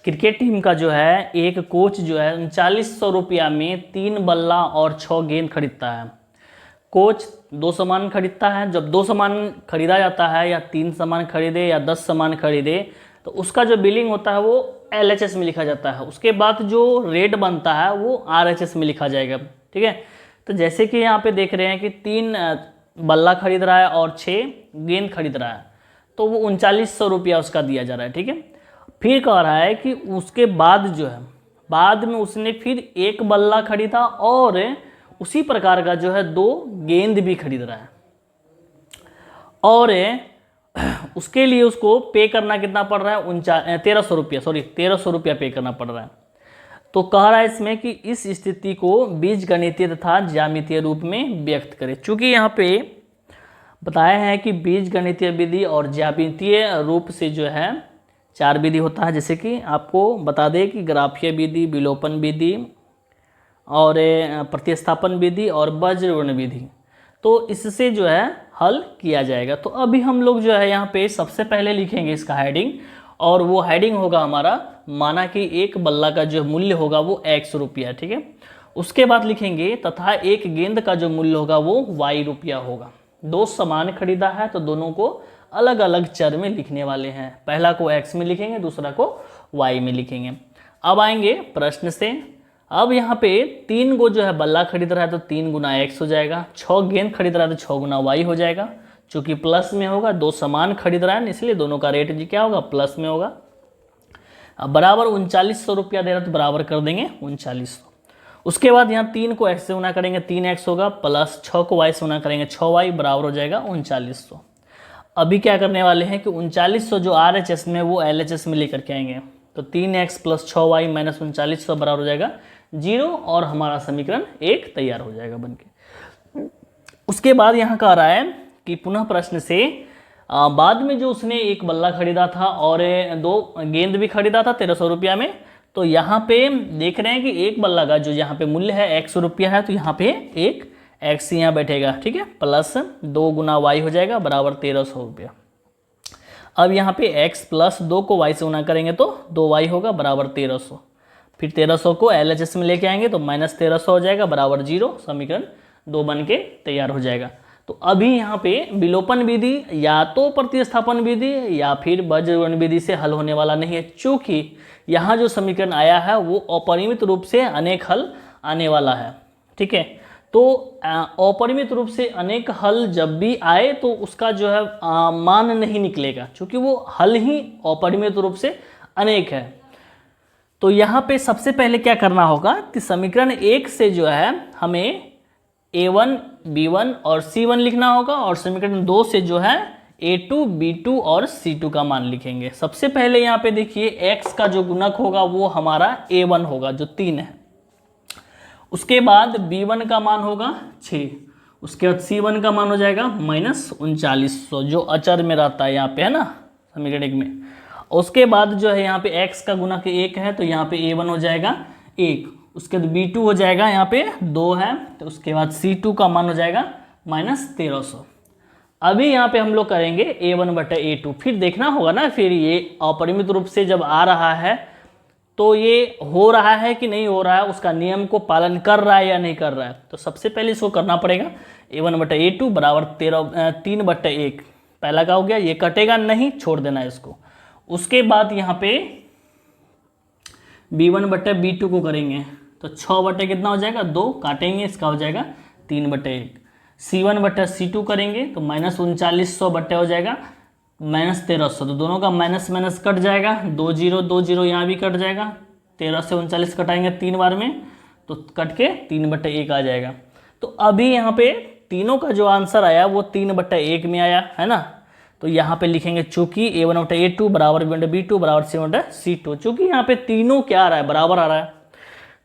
Cricket team का जो है एक कोच जो है 3900 रुपया में 3 बल्ला और 6 गेंद खरीदता है। कोच 2 सामान खरीदता है। जब 2 सामान खरीदा जाता है, या 3 सामान खरीदे या 10 सामान खरीदे, तो उसका जो बिलिंग होता है वो LHS में लिखा जाता है। उसके बाद जो रेट बनता है वो RHS में लिखा जाएगा। ठीक है, तो जैसे कि यहाँ पे देख रहे हैं कि 3 बल्ला खरीद रहा है और 6 गेंद खरीद रहा है, तो वो 3900 रुपया उसका दिया जा रहा है। ठीक है, फिर कह रहा है कि उसके बाद जो है, बाद में उसने फिर 1 बल्ला खरीदा और उसी प्रकार का जो है 2 गेंद भी खरीद रहा है, और उसके लिए उसको पे करना कितना पड़ रहा है, 1300 रुपया, 1300 रुपया पे करना पड़ रहा है। तो कह रहा है इसमें कि इस स्थिति को बीजगणितीय तथा ज्यामितीय रूप में व्यक्त करें। चूंकि यहाँ पे बताया है कि बीजगणितीय विधि और ज्यामितीय रूप से जो है 4 विधि होता है। जैसे कि आपको बता दें कि ग्राफीय विधि, विलोपन विधि और प्रतिस्थापन विधि और वज्रवर्ण विधि, तो इससे जो है हल किया जाएगा। तो अभी हम लोग जो है यहाँ पे सबसे पहले लिखेंगे इसका हेडिंग, और वो हेडिंग होगा हमारा, माना कि 1 बल्ला का जो मूल्य होगा वो X रुपया। ठीक है, उसके बाद लिखेंगे तथा 1 गेंद का जो मूल्य होगा वो Y रुपया होगा। 2 सामान खरीदा है तो दोनों को अलग अलग चर में लिखने वाले हैं। पहला को X में लिखेंगे, दूसरा को Y में लिखेंगे। अब आएंगे प्रश्न से। अब यहाँ पे 3 गो जो है बल्ला खरीद रहा है तो 3 गुना X हो जाएगा। 6 गेंद खरीद रहा है तो 6 गुना Y हो जाएगा। चूंकि प्लस में होगा, 2 सामान खरीद रहा है इसलिए दोनों का रेट जी क्या होगा, प्लस में होगा। अब बराबर 3900 रुपया दे रहा है तो बराबर कर देंगे 3900। उसके बाद यहाँ 3 को X से गुना करेंगे 3X होगा, प्लस 6 को Y से गुना करेंगे 6Y, बराबर हो जाएगा 3900। अभी क्या करने वाले हैं कि 3900 जो RHS में वो LHS में लेकर के आएंगे। तो 3X प्लस 6Y माइनस 3900 बराबर हो जाएगा 0, और हमारा समीकरण 1 तैयार हो जाएगा बनके। उसके बाद यहाँ कह रहा है कि पुनः प्रश्न से बाद में जो उसने 1 बल्ला खरीदा था और 2 गेंद भी खरीदा था 1300 रुपया में, तो यहाँ पे देख रहे हैं कि 1 बल्ला का जो यहाँ पे मूल्य है X रुपया है, तो यहाँ पे एक X यहाँ बैठेगा। ठीक है, प्लस 2 गुना Y हो जाएगा बराबर 1300 रुपया। अब यहाँ पे X प्लस 2 को Y से गुना करेंगे तो 2Y होगा बराबर 1300। फिर 1300 को LHS में लेके आएंगे तो माइनस 1300 हो जाएगा बराबर 0। समीकरण 2 बन के तैयार हो जाएगा। तो अभी यहाँ पे विलोपन विधि या तो प्रतिस्थापन विधि या फिर वज्रवर्ण विधि से हल होने वाला नहीं है, क्योंकि यहाँ जो समीकरण आया है वो अपरिमित रूप से अनेक हल आने वाला है। ठीक है, तो अपरिमित रूप से अनेक हल जब भी आए तो उसका जो है मान नहीं निकलेगा, क्योंकि वो हल ही अपरिमित रूप से अनेक है। तो यहाँ पे सबसे पहले क्या करना होगा कि समीकरण 1 से जो है हमें A1, B1 और C1 लिखना होगा, और समीकरण 2 से जो है A2, B2 और C2 का मान लिखेंगे। सबसे पहले यहाँ पे देखिए X का जो गुणक होगा वो हमारा A1 होगा जो 3 है। उसके बाद B1 का मान होगा 6। उसके बाद C1 का मान हो जाएगा माइनस 3900 जो अचर में रहता है यहाँ पे, है ना, समीकरण 1 में। उसके बाद जो है यहाँ पे X का गुणक 1 है तो यहाँ पे A1 हो जाएगा 1। उसके बाद B2 हो जाएगा यहाँ पे 2 है, तो उसके बाद C2 का मान हो जाएगा माइनस 1300। अभी यहाँ पे हम लोग करेंगे A1 बटा A2। फिर देखना होगा ना, फिर ये अपरिमित रूप से जब आ रहा है तो ये हो रहा है कि नहीं हो रहा है, उसका नियम को पालन कर रहा है या नहीं कर रहा है। तो सबसे पहले इसको करना पड़ेगा A1 बटा A2 बराबर 3 बटा 1। पहला का हो गया, ये कटेगा नहीं, छोड़ देना इसको। उसके बाद यहाँ पे B1 बटा B2 को करेंगे तो 6 बटे कितना हो जाएगा 2, काटेंगे इसका हो जाएगा 3 बटे 1। C1 बटा C2 करेंगे तो माइनस 3900 बटे हो जाएगा माइनस 1300। तो दोनों का माइनस माइनस कट जाएगा, 2 0 2 0 यहाँ भी कट जाएगा। 13 से 39 कटाएंगे 3 बार में तो कट के 3 बटे 1 आ जाएगा। तो अभी यहाँ पे तीनों का जो आंसर आया वो 3 बटे 1 में आया है ना। तो यहाँ पे लिखेंगे चूंकि A1 बटा A2 बराबर B1 बटा B2 बराबर C1 बटा C2। चूंकि यहाँ पे तीनों क्या आ रहा है, बराबर आ रहा है,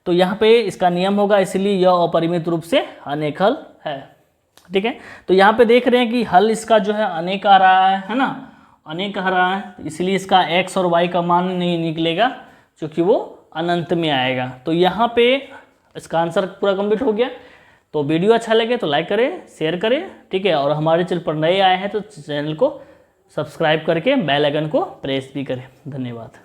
तो यहाँ पे इसका नियम होगा, इसलिए यह अपरिमित रूप से अनेक हल है। ठीक है, तो यहाँ पे देख रहे हैं कि हल इसका जो है अनेक आ रहा है ना, अनेक आ रहा है, इसलिए इसका X और Y का मान नहीं निकलेगा क्योंकि वो अनंत में आएगा। तो यहाँ पे इसका आंसर पूरा कंप्लीट हो गया। तो वीडियो अच्छा लगे तो लाइक करें, शेयर करें। ठीक है, और हमारे चैनल पर नए आए हैं तो चैनल को सब्सक्राइब करके बेल आइकन को प्रेस भी करें। धन्यवाद।